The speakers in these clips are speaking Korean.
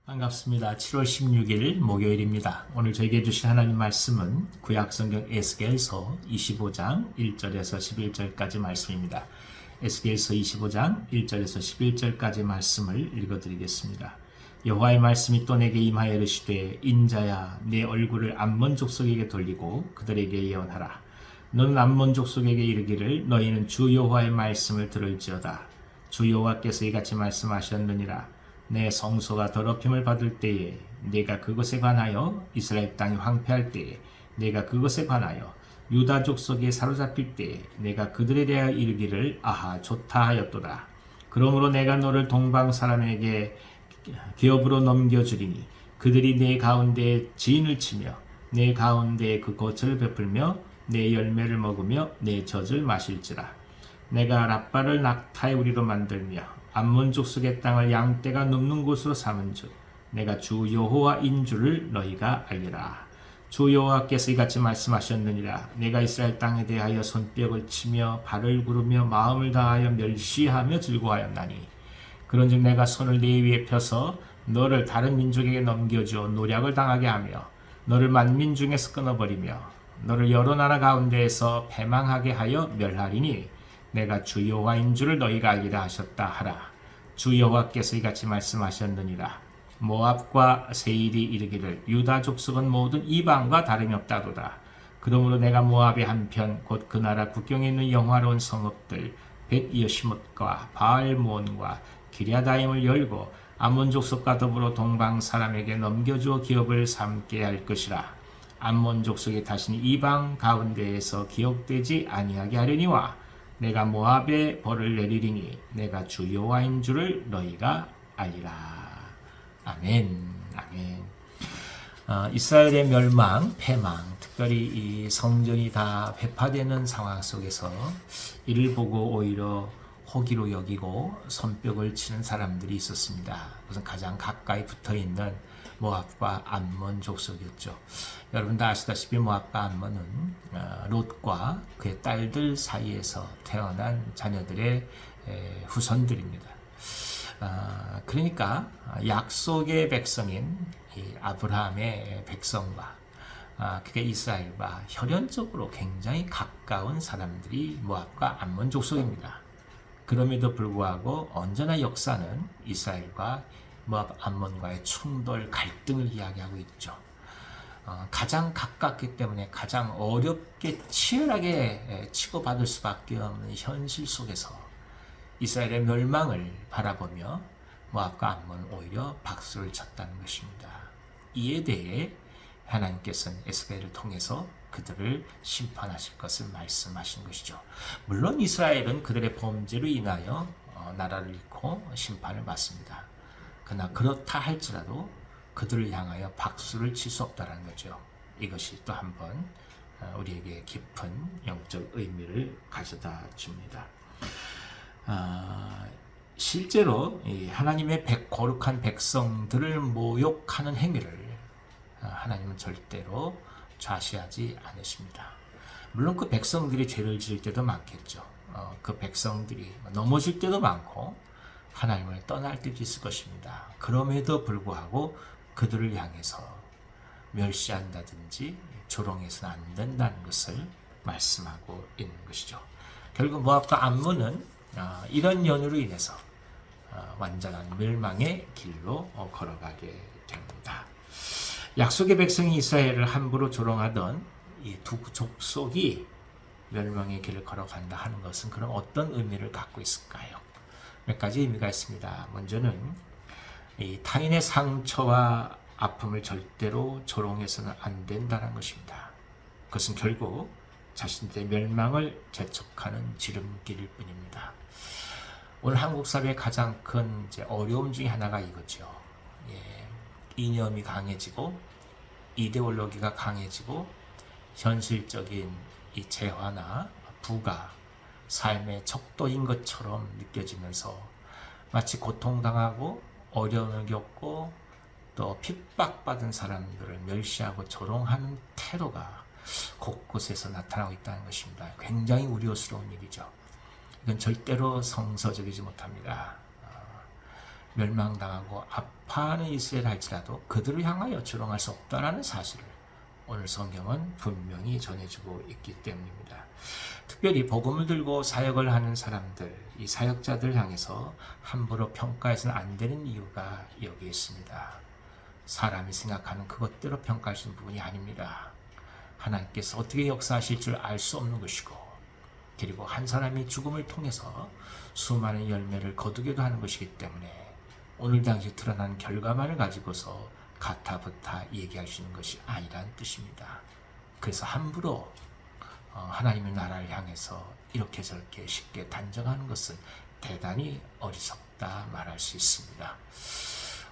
반갑습니다. 7월 16일 목요일입니다. 오늘 저에게 주신 하나님 말씀은 구약성경 에스겔서 25장 1절에서 11절까지 말씀입니다. 에스겔서 25장 1절에서 11절까지 말씀을 읽어드리겠습니다. 여호와의 말씀이 또 내게 임하여 이르시되 인자야 내 얼굴을 암몬 족속에게 돌리고 그들에게 예언하라. 너는 암몬 족속에게 이르기를 너희는 주 여호와의 말씀을 들을지어다. 주 여호와께서 이같이 말씀하셨느니라. 내 성소가 더럽힘을 받을 때에 내가 그것에 관하여 이스라엘 땅이 황폐할 때에 내가 그것에 관하여 유다 족속에 사로잡힐 때에 내가 그들에 대하여 이르기를 아하 좋다 하였도다. 그러므로 내가 너를 동방 사람에게 기업으로 넘겨주리니 그들이 내 가운데에 지인을 치며 내 가운데에 그 거처를 베풀며 내 열매를 먹으며 내 젖을 마실지라. 내가 랍바를 낙타의 우리로 만들며 암몬 족속의 땅을 양떼가 눕는 곳으로 삼은즉 내가 주 여호와인 줄을 너희가 알리라. 주 여호와께서 이같이 말씀하셨느니라. 내가 이스라엘 땅에 대하여 손뼉을 치며 발을 구르며 마음을 다하여 멸시하며 즐거워하였나니 그런즉 내가 손을 네 위에 펴서 너를 다른 민족에게 넘겨주어 노략을 당하게 하며 너를 만민 중에서 끊어버리며 너를 여러 나라 가운데에서 패망하게 하여 멸하리니 내가 주 여호와인 줄을 너희가 알리라 하셨다 하라. 주 여호와께서 이같이 말씀하셨느니라. 모압과 세일이 이르기를 유다 족속은 모든 이방과 다름이 없다도다. 그러므로 내가 모압의 한편 곧 그 나라 국경에 있는 영화로운 성읍들 벳 여시못과 바알몬과 기랴다임을 열고 암몬 족속과 더불어 동방 사람에게 넘겨주어 기업을 삼게 할 것이라. 암몬 족속이 다시는 이방 가운데에서 기억되지 아니하게 하려니와 내가 모압에 벌을 내리리니 내가 주 여호와인 줄을 너희가 알리라. 아멘. 아멘. 이스라엘의 멸망, 패망, 특별히 이 성전이 다 회파되는 상황 속에서 이를 보고 오히려 호기로 여기고 손뼉을 치는 사람들이 있었습니다. 그것은 가장 가까이 붙어있는 모압과 암몬 족속이었죠. 여러분 다 아시다시피 모압과 암몬은 롯과 그의 딸들 사이에서 태어난 자녀들의 후손들입니다. 그러니까 약속의 백성인 이 아브라함의 백성과 그게 이스라엘과 혈연적으로 굉장히 가까운 사람들이 모압과 암몬 족속입니다. 그럼에도 불구하고 언제나 역사는 이스라엘과 모압 암몬과의 충돌, 갈등을 이야기하고 있죠. 가장 가깝기 때문에 가장 어렵게 치열하게 치고받을 수밖에 없는 현실 속에서 이스라엘의 멸망을 바라보며 모압과 암몬은 오히려 박수를 쳤다는 것입니다. 이에 대해 하나님께서는 에스겔을 통해서 그들을 심판하실 것을 말씀하신 것이죠. 물론 이스라엘은 그들의 범죄로 인하여 나라를 잃고 심판을 받습니다. 그러나 그렇다 할지라도 그들을 향하여 박수를 칠 수 없다는 거죠. 이것이 또 한번 우리에게 깊은 영적 의미를 가져다 줍니다. 실제로 하나님의 거룩한 백성들을 모욕하는 행위를 하나님은 절대로 좌시하지 않으십니다. 물론 그 백성들이 죄를 지을 때도 많겠죠. 그 백성들이 넘어질 때도 많고 하나님을 떠날 때도 있을 것입니다. 그럼에도 불구하고 그들을 향해서 멸시한다든지 조롱해서는 안 된다는 것을 말씀하고 있는 것이죠. 결국 모압과 암몬은 이런 연유로 인해서 완전한 멸망의 길로 걸어가게 됩니다. 약속의 백성이 이스라엘을 함부로 조롱하던 이 두 족속이 멸망의 길을 걸어간다 하는 것은 그럼 어떤 의미를 갖고 있을까요? 몇 가지 의미가 있습니다. 먼저는 이 타인의 상처와 아픔을 절대로 조롱해서는 안 된다는 것입니다. 그것은 결국 자신들의 멸망을 재촉하는 지름길일 뿐입니다. 오늘 한국 사회의 가장 큰 어려움 중에 하나가 이거죠. 이념이 강해지고 이데올로기가 강해지고 현실적인 이 재화나 부가 삶의 척도인 것처럼 느껴지면서 마치 고통당하고 어려움을 겪고 또 핍박받은 사람들을 멸시하고 조롱하는 태도가 곳곳에서 나타나고 있다는 것입니다. 굉장히 우려스러운 일이죠. 이건 절대로 성서적이지 못합니다. 멸망당하고 아파하는 이스라엘 할지라도 그들을 향하여 조롱할 수 없다라는 사실을 오늘 성경은 분명히 전해주고 있기 때문입니다. 특별히 복음을 들고 사역을 하는 사람들, 이 사역자들 향해서 함부로 평가해서는 안 되는 이유가 여기에 있습니다. 사람이 생각하는 그것대로 평가할 수 있는 부분이 아닙니다. 하나님께서 어떻게 역사하실 줄 알 수 없는 것이고, 그리고 한 사람이 죽음을 통해서 수많은 열매를 거두기도 하는 것이기 때문에 오늘 당시 드러난 결과만을 가지고서 가타부타 얘기할 수 있는 것이 아니라는 뜻입니다. 그래서 함부로 하나님의 나라를 향해서 이렇게 저렇게 쉽게 단정하는 것은 대단히 어리석다 말할 수 있습니다.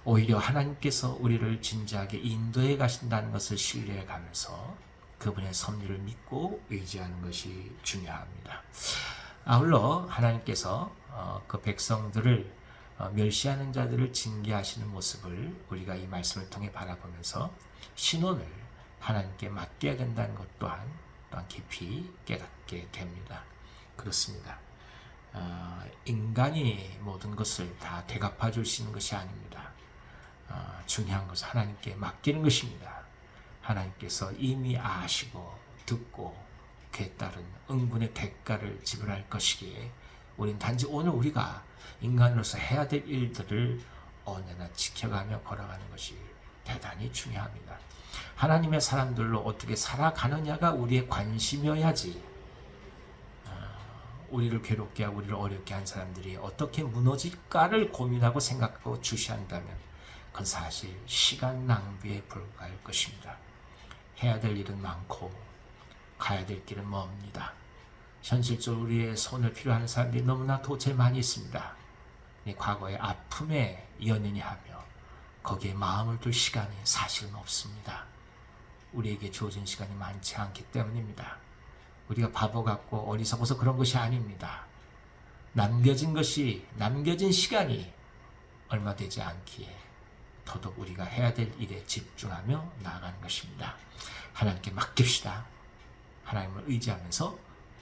오히려 하나님께서 우리를 진지하게 인도해 가신다는 것을 신뢰해 가면서 그분의 섭리를 믿고 의지하는 것이 중요합니다. 아울러 하나님께서 그 백성들을 멸시하는 자들을 징계하시는 모습을 우리가 이 말씀을 통해 바라보면서 신원을 하나님께 맡겨야 된다는 것 또한 깊이 깨닫게 됩니다. 그렇습니다. 인간이 모든 것을 다 대갚아 줄 수 있는 것이 아닙니다. 중요한 것은 하나님께 맡기는 것입니다. 하나님께서 이미 아시고 듣고 그에 따른 응분의 대가를 지불할 것이기에 우린 단지 오늘 우리가 인간으로서 해야 될 일들을 언제나 지켜가며 걸어가는 것이 대단히 중요합니다. 하나님의 사람들로 어떻게 살아가느냐가 우리의 관심이어야지, 우리를 괴롭게 하고 우리를 어렵게 한 사람들이 어떻게 무너질까를 고민하고 생각하고 주시한다면 그건 사실 시간 낭비에 불과할 것입니다. 해야 될 일은 많고 가야 될 길은 멉니다. 현실적으로 우리의 손을 필요하는 사람들이 너무나 도처에 많이 있습니다. 과거의 아픔에 연연히 하며 거기에 마음을 둘 시간이 사실은 없습니다. 우리에게 주어진 시간이 많지 않기 때문입니다. 우리가 바보 같고 어리석어서 그런 것이 아닙니다. 남겨진 시간이 얼마 되지 않기에 더더욱 우리가 해야 될 일에 집중하며 나아가는 것입니다. 하나님께 맡깁시다. 하나님을 의지하면서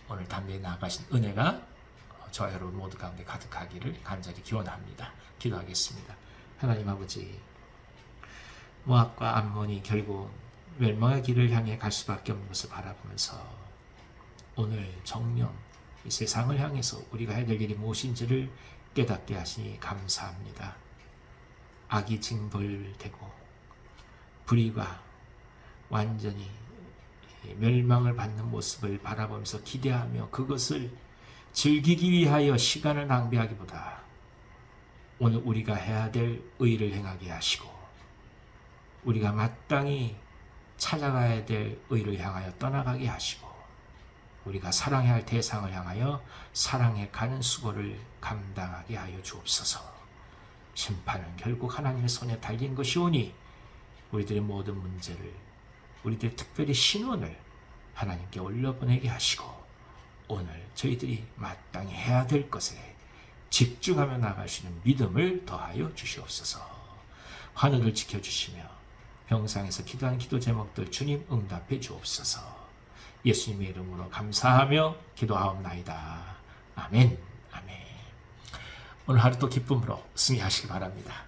오늘 담대히 나아가신 은혜가 저와 여러분 모두 가운데 가득하기를 간절히 기원합니다. 기도하겠습니다. 하나님 아버지, 모압과 암몬이 결국 멸망의 길을 향해 갈 수밖에 없는 것을 바라보면서 오늘 정령 이 세상을 향해서 우리가 해야 될 일이 무엇인지를 깨닫게 하시니 감사합니다. 악이 징벌되고 불의가 완전히 멸망을 받는 모습을 바라보면서 기대하며 그것을 즐기기 위하여 시간을 낭비하기보다 오늘 우리가 해야 될 의를 행하게 하시고 우리가 마땅히 찾아가야 될 의를 향하여 떠나가게 하시고 우리가 사랑해야 할 대상을 향하여 사랑해 가는 수고를 감당하게 하여 주옵소서. 심판은 결국 하나님의 손에 달린 것이오니 우리들의 모든 문제를, 우리들의 특별히 신원을 하나님께 올려보내게 하시고 오늘 저희들이 마땅히 해야 될 것에 집중하며 나갈 수 있는 믿음을 더하여 주시옵소서. 하늘을 지켜주시며 병상에서 기도하는 기도 제목들 주님 응답해 주옵소서. 예수님의 이름으로 감사하며 기도하옵나이다. 아멘. 아멘. 오늘 하루도 기쁨으로 승리하시기 바랍니다.